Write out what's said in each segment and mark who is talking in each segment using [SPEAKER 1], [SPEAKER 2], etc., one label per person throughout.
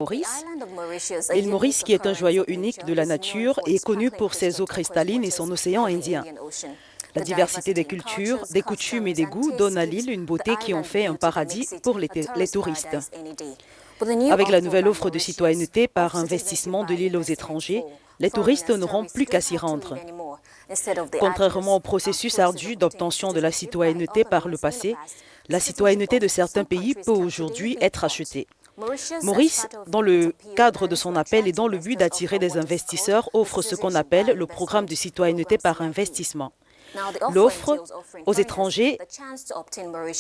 [SPEAKER 1] Maurice. L'île Maurice, qui est un joyau unique de la nature, est connue pour ses eaux cristallines et son océan Indien. La diversité des cultures, des coutumes et des goûts donne à l'île une beauté qui en fait un paradis pour les touristes. Avec la nouvelle offre de citoyenneté par investissement de l'île aux étrangers, les touristes n'auront plus qu'à s'y rendre. Contrairement au processus ardu d'obtention de la citoyenneté par le passé, la citoyenneté de certains pays peut aujourd'hui être achetée. Maurice, dans le cadre de son appel et dans le but d'attirer des investisseurs, offre ce qu'on appelle le programme de citoyenneté par investissement. L'offre aux étrangers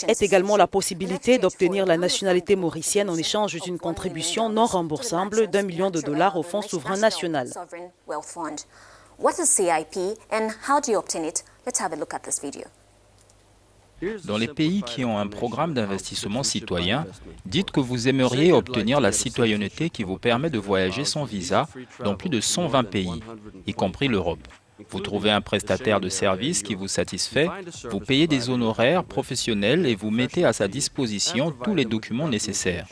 [SPEAKER 1] est également la possibilité d'obtenir la nationalité mauricienne en échange d'une contribution non remboursable d'1 million de dollars au Fonds souverain national.
[SPEAKER 2] Dans les pays qui ont un programme d'investissement citoyen, dites que vous aimeriez obtenir la citoyenneté qui vous permet de voyager sans visa dans plus de 120 pays, y compris l'Europe. Vous trouvez un prestataire de services qui vous satisfait, vous payez des honoraires professionnels et vous mettez à sa disposition tous les documents nécessaires.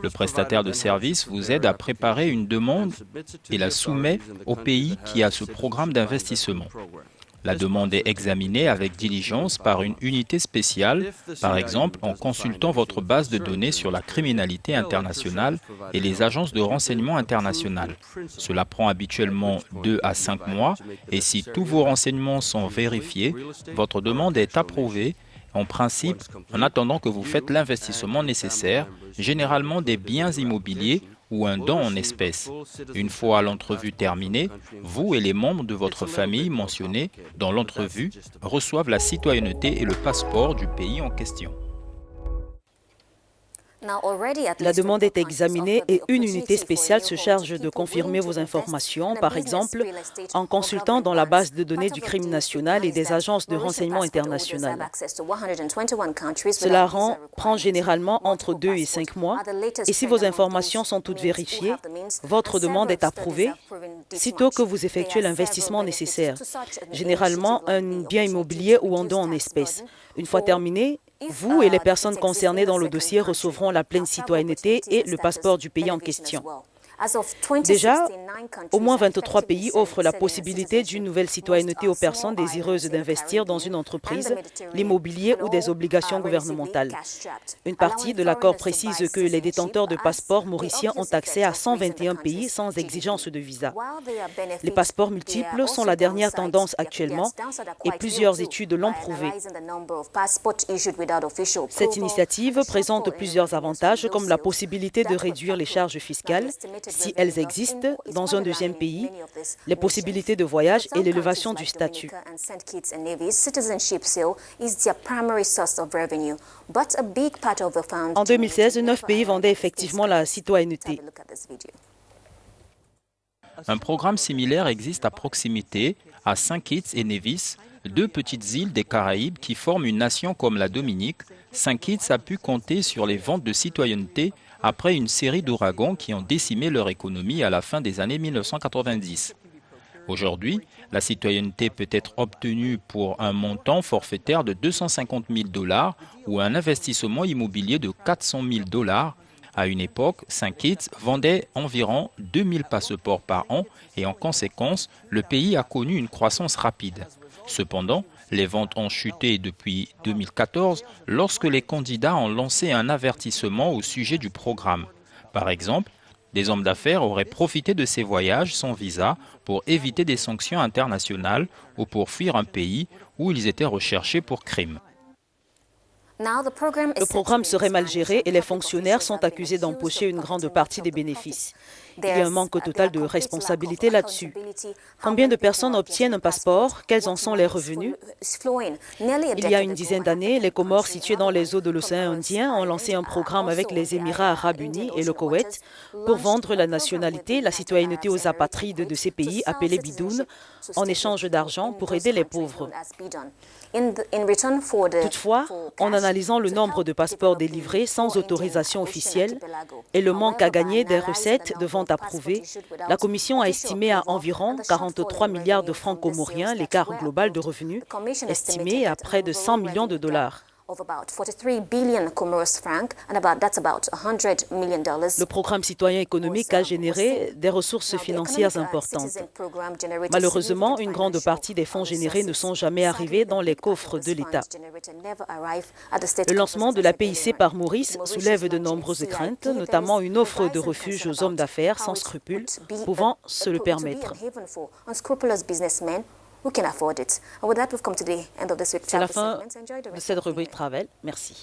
[SPEAKER 2] Le prestataire de services vous aide à préparer une demande et la soumet au pays qui a ce programme d'investissement. La demande est examinée avec diligence par une unité spéciale, par exemple en consultant votre base de données sur la criminalité internationale et les agences de renseignement internationales. Cela prend habituellement 2 à 5 mois et si tous vos renseignements sont vérifiés, votre demande est approuvée en principe en attendant que vous faites l'investissement nécessaire, généralement des biens immobiliers ou un don en espèces. Une fois l'entrevue terminée, vous et les membres de votre famille mentionnés dans l'entrevue reçoivent la citoyenneté et le passeport du pays en question.
[SPEAKER 1] La demande est examinée et une unité spéciale se charge de confirmer vos informations, par exemple en consultant dans la base de données du crime national et des agences de renseignement internationales. Cela prend généralement entre 2 et 5 mois et si vos informations sont toutes vérifiées, votre demande est approuvée sitôt que vous effectuez l'investissement nécessaire, généralement un bien immobilier ou un don en espèces. Une fois terminé, vous et les personnes concernées dans le dossier recevront la pleine citoyenneté et le passeport du pays en question. Déjà, au moins 23 pays offrent la possibilité d'une nouvelle citoyenneté aux personnes désireuses d'investir dans une entreprise, l'immobilier ou des obligations gouvernementales. Une partie de l'accord précise que les détenteurs de passeports mauriciens ont accès à 121 pays sans exigence de visa. Les passeports multiples sont la dernière tendance actuellement et plusieurs études l'ont prouvé. Cette initiative présente plusieurs avantages comme la possibilité de réduire les charges fiscales, si elles existent, dans un deuxième pays, les possibilités de voyage et l'élévation du statut. En 2016, 9 pays vendaient effectivement la citoyenneté.
[SPEAKER 2] Un programme similaire existe à proximité, à Saint Kitts et Nevis, 2 petites îles des Caraïbes qui forment une nation comme la Dominique. Saint Kitts a pu compter sur les ventes de citoyenneté après une série d'ouragans qui ont décimé leur économie à la fin des années 1990. Aujourd'hui, la citoyenneté peut être obtenue pour un montant forfaitaire de 250 000 $ ou un investissement immobilier de 400 000 $. À une époque, Saint Kitts vendait environ 2000 passeports par an et en conséquence, le pays a connu une croissance rapide. Cependant, les ventes ont chuté depuis 2014 lorsque les candidats ont lancé un avertissement au sujet du programme. Par exemple, des hommes d'affaires auraient profité de ces voyages sans visa pour éviter des sanctions internationales ou pour fuir un pays où ils étaient recherchés pour crime.
[SPEAKER 1] Le programme serait mal géré et les fonctionnaires sont accusés d'empocher une grande partie des bénéfices. Il y a un manque total de responsabilité là-dessus. Combien de personnes obtiennent un passeport? Quels en sont les revenus? Il y a une dizaine d'années, les Comores situées dans les eaux de l'océan Indien ont lancé un programme avec les Émirats arabes unis et le Koweït pour vendre la nationalité, la citoyenneté aux apatrides de ces pays appelés bidounes en échange d'argent pour aider les pauvres. Toutefois, en analysant le nombre de passeports délivrés sans autorisation officielle et le manque à gagner des recettes de vente approuvées, la Commission a estimé à environ 43 milliards de francs comoriens l'écart global de revenus, estimé à près de 100 millions de dollars. Le programme citoyen économique a généré des ressources financières importantes. Malheureusement, une grande partie des fonds générés ne sont jamais arrivés dans les coffres de l'État. Le lancement de la PIC par Maurice soulève de nombreuses craintes, notamment une offre de refuge aux hommes d'affaires sans scrupules, pouvant se le permettre. C'est la fin de cette rubrique Travel. Merci.